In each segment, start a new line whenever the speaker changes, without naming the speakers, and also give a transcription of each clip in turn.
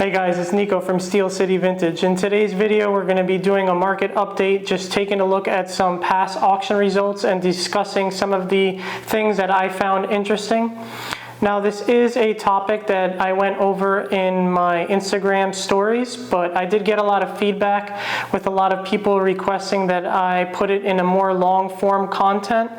Hey guys, it's Nico from Steel City Vintage. In today's video, we're going to be doing a market update, just taking a look at some past auction results and discussing some of the things that I found interesting. Now, this is a topic that I went over in my Instagram stories, but I did get a lot of feedback with a lot of people requesting that I put it in a more long form content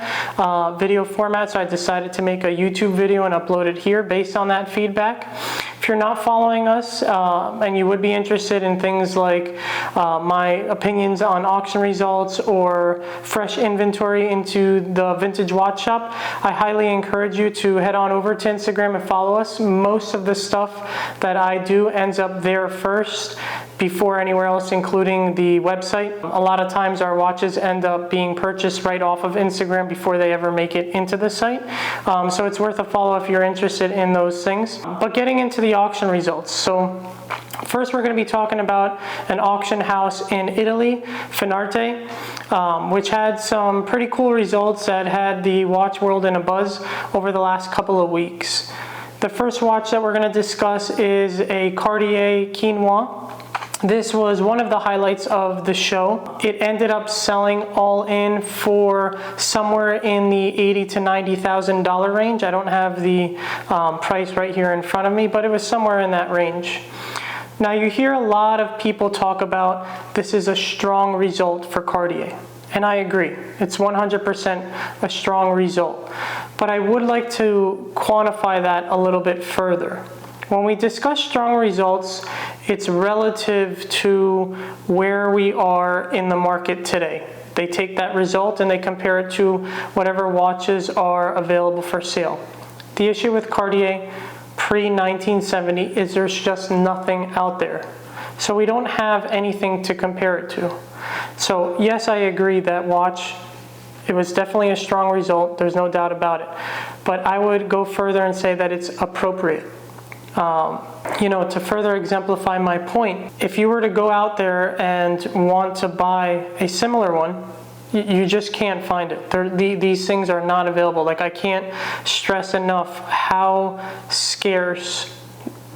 video format, so I decided to make a YouTube video and upload it here based on that feedback. If you're not following us and you would be interested in things like my opinions on auction results or fresh inventory into the vintage watch shop, I highly encourage you to head on over to Instagram and follow us. Most of the stuff that I do ends up there first before anywhere else, including the website. A lot of times our watches end up being purchased right off of Instagram before they ever make it into the site. So it's worth a follow if you're interested in those things. But getting into the auction results. So first we're going to be talking about an auction house in Italy, Finarte, which had some pretty cool results that had the watch world in a buzz over the last couple of weeks. The first watch that we're going to discuss is a Cartier Quinoa. This was one of the highlights of the show. It ended up selling all in for somewhere in the $80,000 to $90,000 range. I don't have the price right here in front of me, but it was somewhere in that range. Now, you hear a lot of people talk about this is a strong result for Cartier. And I agree, it's 100% a strong result. But I would like to quantify that a little bit further. When we discuss strong results, it's relative to where we are in the market today. They take that result and they compare it to whatever watches are available for sale. The issue with Cartier pre-1970 is there's just nothing out there. So we don't have anything to compare it to. So yes, I agree that watch, it was definitely a strong result. There's no doubt about it. But I would go further and say that it's appropriate. To further exemplify my point, if you were to go out there and want to buy a similar one, you just can't find it. These things are not available. Like, I can't stress enough how scarce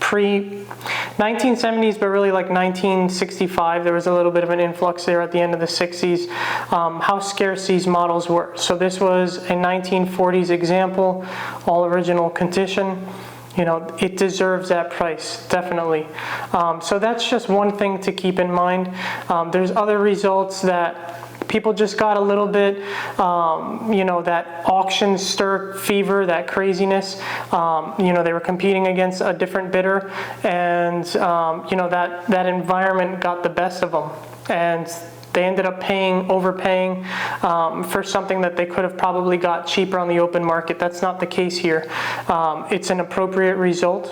pre-1970s, but really like 1965, there was a little bit of an influx there at the end of the 60s, how scarce these models were. So this was a 1940s example, all original condition. It deserves that price, definitely. So that's just one thing to keep in mind. There's other results that people just got a little bit, that auction stir fever, that craziness. They were competing against a different bidder, and that environment got the best of them, and they ended up overpaying for something that they could have probably got cheaper on the open market. That's not the case here. It's an appropriate result.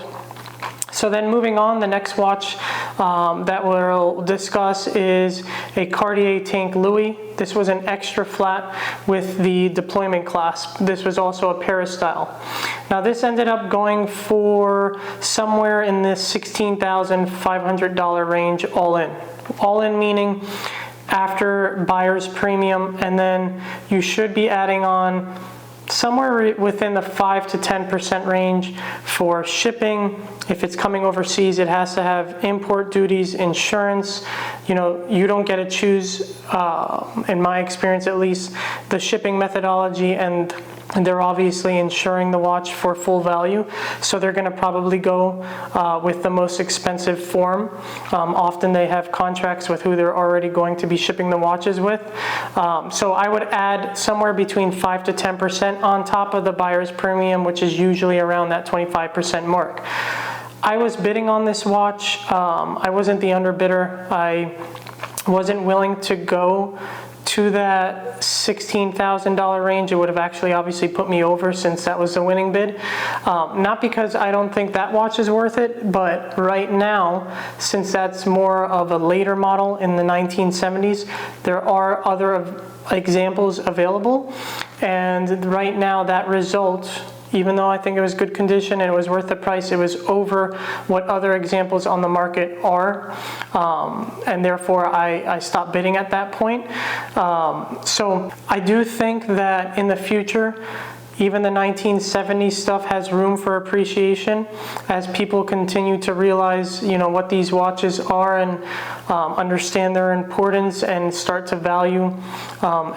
So then moving on, the next watch that we'll discuss is a Cartier Tank Louis. This was an extra flat with the deployment clasp. This was also a peristyle. Now, this ended up going for somewhere in this $16,500 range all in. All in meaning after buyer's premium, and then you should be adding on somewhere within the 5 to 10% range for shipping. If it's coming overseas, it has to have import duties, insurance. You don't get to choose, in my experience at least, the shipping methodology, and they're obviously insuring the watch for full value, so they're going to probably go with the most expensive form. Often they have contracts with who they're already going to be shipping the watches with. So I would add somewhere between 5 to 10% on top of the buyer's premium, which is usually around that 25% mark. I was bidding on this watch. I wasn't the underbidder. I wasn't willing to go to that $16,000 range. It would have actually obviously put me over, since that was the winning bid. Not because I don't think that watch is worth it, but right now, since that's more of a later model in the 1970s, there are other examples available. And right now, that result, even though I think it was good condition and it was worth the price, it was over what other examples on the market are, and therefore I stopped bidding at that point. So I do think that in the future, Even the 1970s stuff has room for appreciation as people continue to realize, what these watches are and understand their importance and start to value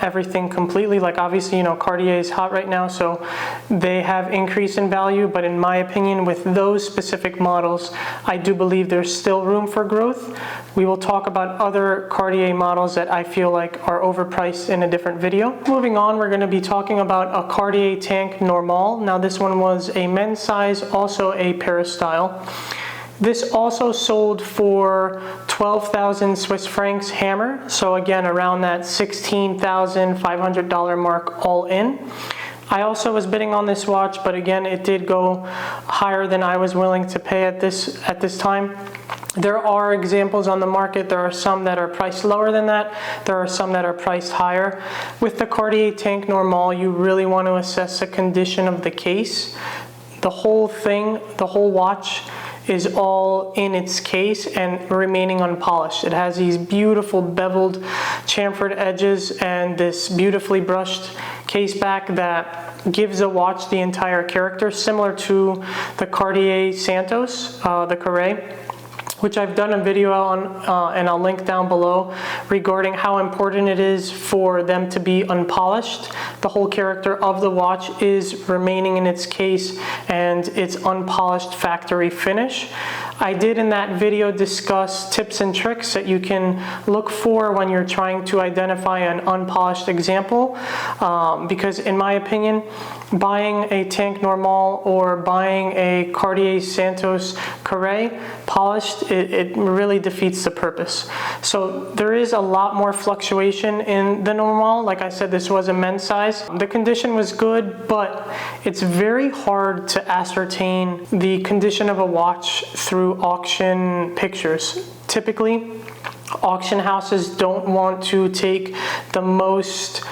everything completely. Like obviously, Cartier is hot right now, so they have increased in value. But in my opinion, with those specific models, I do believe there's still room for growth. We will talk about other Cartier models that I feel like are overpriced in a different video. Moving on, we're going to be talking about a Cartier Tank Normal. Now this one was a men's size, also a Peristyle. This also sold for 12,000 Swiss francs hammer. So again, around that $16,500 mark all in. I also was bidding on this watch, but again, it did go higher than I was willing to pay at this time. There are examples on the market. There are some that are priced lower than that. There are some that are priced higher. With the Cartier Tank Normal, you really want to assess the condition of the case. The whole thing, the whole watch is all in its case and remaining unpolished. It has these beautiful beveled chamfered edges and this beautifully brushed case back that gives a watch the entire character, similar to the Cartier Santos, the Carré, which I've done a video on and I'll link down below regarding how important it is for them to be unpolished. The whole character of the watch is remaining in its case and its unpolished factory finish. I did in that video discuss tips and tricks that you can look for when you're trying to identify an unpolished example, because in my opinion, buying a Tank Normal or buying a Cartier Santos Carré polished, it really defeats the purpose. So there is a lot more fluctuation in the Normal. Like I said, this was a men's size. The condition was good, but it's very hard to ascertain the condition of a watch through auction pictures. Typically, auction houses don't want to take the most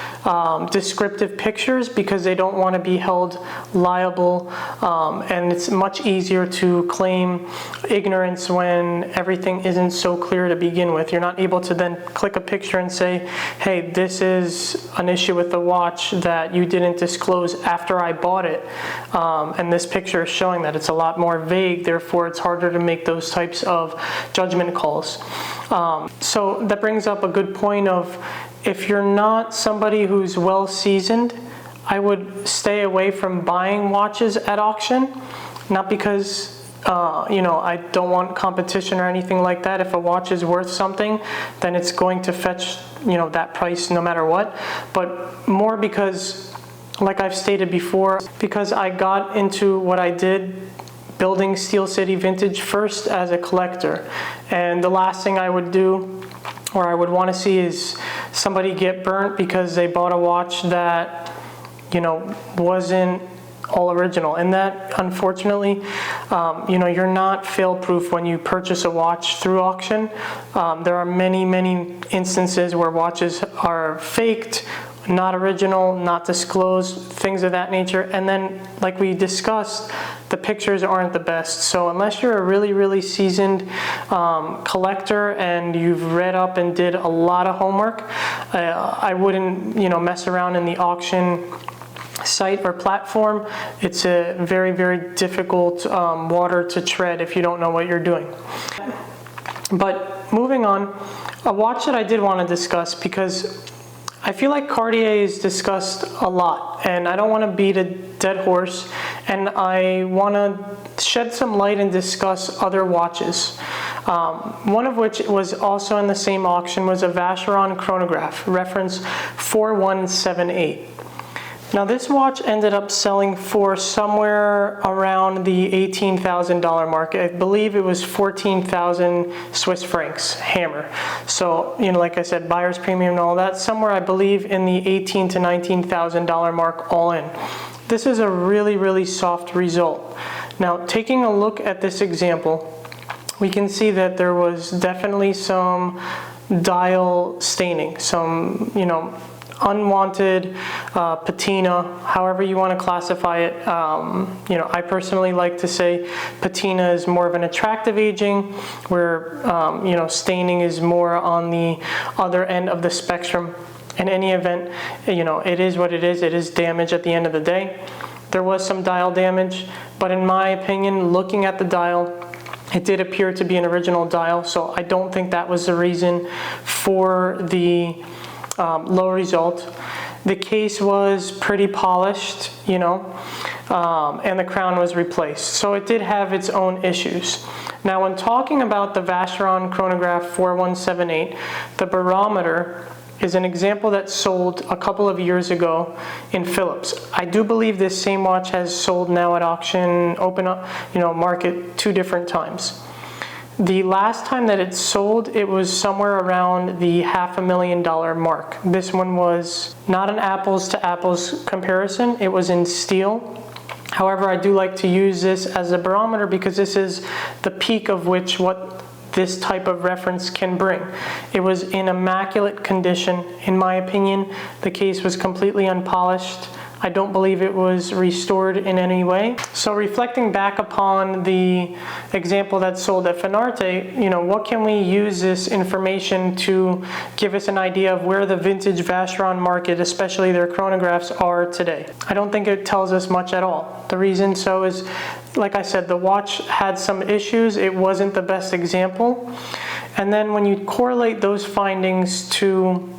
descriptive pictures because they don't want to be held liable, and it's much easier to claim ignorance when everything isn't so clear to begin with. You're not able to then click a picture and say, hey, this is an issue with the watch that you didn't disclose after I bought it, and this picture is showing that. It's a lot more vague, therefore it's harder to make those types of judgment calls. So that brings up a good point of, if you're not somebody who's well seasoned, I would stay away from buying watches at auction. Not because I don't want competition or anything like that. If a watch is worth something, then it's going to fetch that price no matter what. But more because, like I've stated before, because I got into what I did building Steel City Vintage first as a collector, and the last thing I would do or I would want to see is somebody get burnt because they bought a watch that wasn't all original. And that, unfortunately, you're not fail-proof when you purchase a watch through auction. There are many instances where watches are faked, not original, not disclosed, things of that nature. And then, like we discussed, the pictures aren't the best. So unless you're a really seasoned collector and you've read up and did a lot of homework, I wouldn't mess around in the auction site or platform. It's a very difficult water to tread if you don't know what you're doing. But moving on, a watch that I did want to discuss, because I feel like Cartier is discussed a lot, and I don't want to beat a dead horse, and I want to shed some light and discuss other watches. One of which was also in the same auction was a Vacheron chronograph, reference 4178. Now this watch ended up selling for somewhere around the $18,000 mark. I believe it was 14,000 Swiss francs hammer. So, like I said, buyer's premium and all that, somewhere I believe in the $18,000 to $19,000 mark all in. This is a really soft result. Now, taking a look at this example, we can see that there was definitely some dial staining, some, unwanted patina, however you want to classify it. I personally like to say patina is more of an attractive aging, where staining is more on the other end of the spectrum. In any event, it is what it is. It is damage at the end of the day. There was some dial damage, but in my opinion, looking at the dial, it did appear to be an original dial, so I don't think that was the reason for the low result. The case was pretty polished, and the crown was replaced. So it did have its own issues. Now, when talking about the Vacheron chronograph 4178, the barometer is an example that sold a couple of years ago in Phillips. I do believe this same watch has sold now at auction, open up, market 2 different times. The last time that it sold, it was somewhere around the $500,000 mark. This one was not an apples to apples comparison. It was in steel. However, I do like to use this as a barometer because this is the peak of what this type of reference can bring. It was in immaculate condition. In my opinion, the case was completely unpolished. I don't believe it was restored in any way. So reflecting back upon the example that sold at Finarte, what can we use this information to give us an idea of where the vintage Vacheron market, especially their chronographs, are today? I don't think it tells us much at all. The reason so is, like I said, the watch had some issues. It wasn't the best example. And then when you correlate those findings to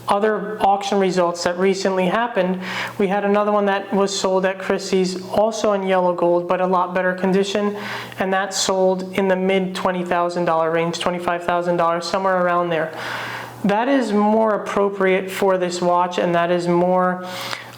other auction results that recently happened, we had another one that was sold at Christie's, also in yellow gold, but a lot better condition, and that sold in the mid $20,000 range, $25,000, somewhere around there. That is more appropriate for this watch, and that is more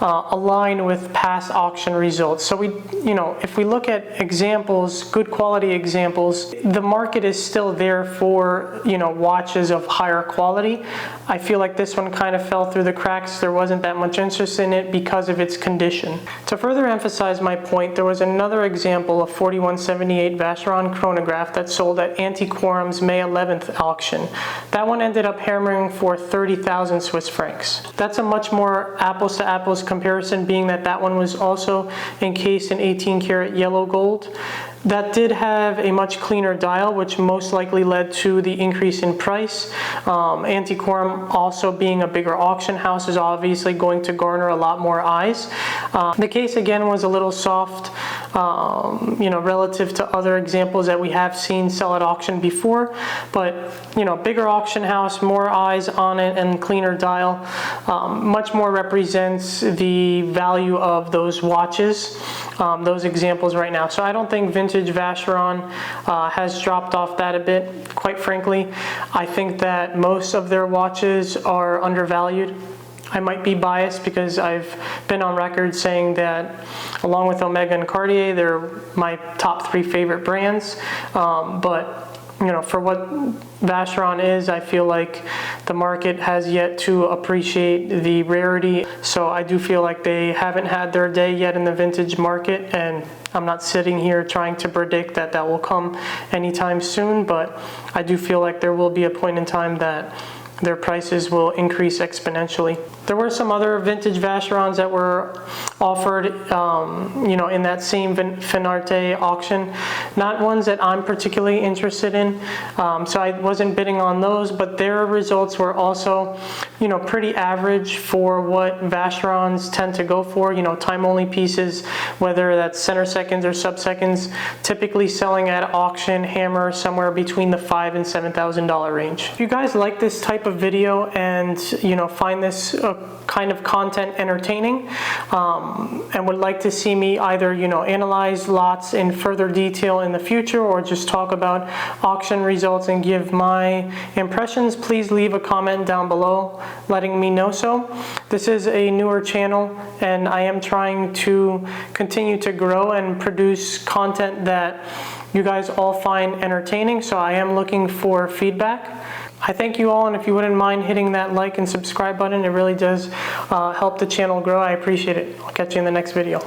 aligned with past auction results. So if we look at examples, good quality examples, the market is still there for watches of higher quality. I feel like this one kind of fell through the cracks. There wasn't that much interest in it because of its condition. To further emphasize my point, there was another example of 4178 Vacheron chronograph that sold at Antiquorum's May 11th auction. That one ended up hammering for 30,000 Swiss francs. That's a much more apples to apples comparison, being that one was also encased in 18 karat yellow gold. That did have a much cleaner dial, which most likely led to the increase in price. Antiquorum, also being a bigger auction house, is obviously going to garner a lot more eyes. The case again was a little soft, relative to other examples that we have seen sell at auction before, but bigger auction house, more eyes on it, and cleaner dial much more represents the value of those watches, those examples right now. So I don't think vintage Vacheron has dropped off that a bit. Quite frankly, I think that most of their watches are undervalued. I might be biased because I've been on record saying that along with Omega and Cartier, they're my top 3 favorite brands. But for what Vacheron is, I feel like the market has yet to appreciate the rarity. So I do feel like they haven't had their day yet in the vintage market, and I'm not sitting here trying to predict that will come anytime soon, but I do feel like there will be a point in time that their prices will increase exponentially. There were some other vintage Vacherons that were offered, in that same Finarte auction. Not ones that I'm particularly interested in, so I wasn't bidding on those, but their results were also, pretty average for what Vacherons tend to go for. Time-only pieces, whether that's center seconds or sub-seconds, typically selling at auction hammer somewhere between the $5,000 and $7,000 range. If you guys like this type of video and, find this kind of content entertaining, and would like to see me either analyze lots in further detail in the future, or just talk about auction results and give my impressions, please leave a comment down below letting me know so. This is a newer channel, and I am trying to continue to grow and produce content that you guys all find entertaining, so I am looking for feedback. I thank you all, and if you wouldn't mind hitting that like and subscribe button, it really does help the channel grow. I appreciate it. I'll catch you in the next video.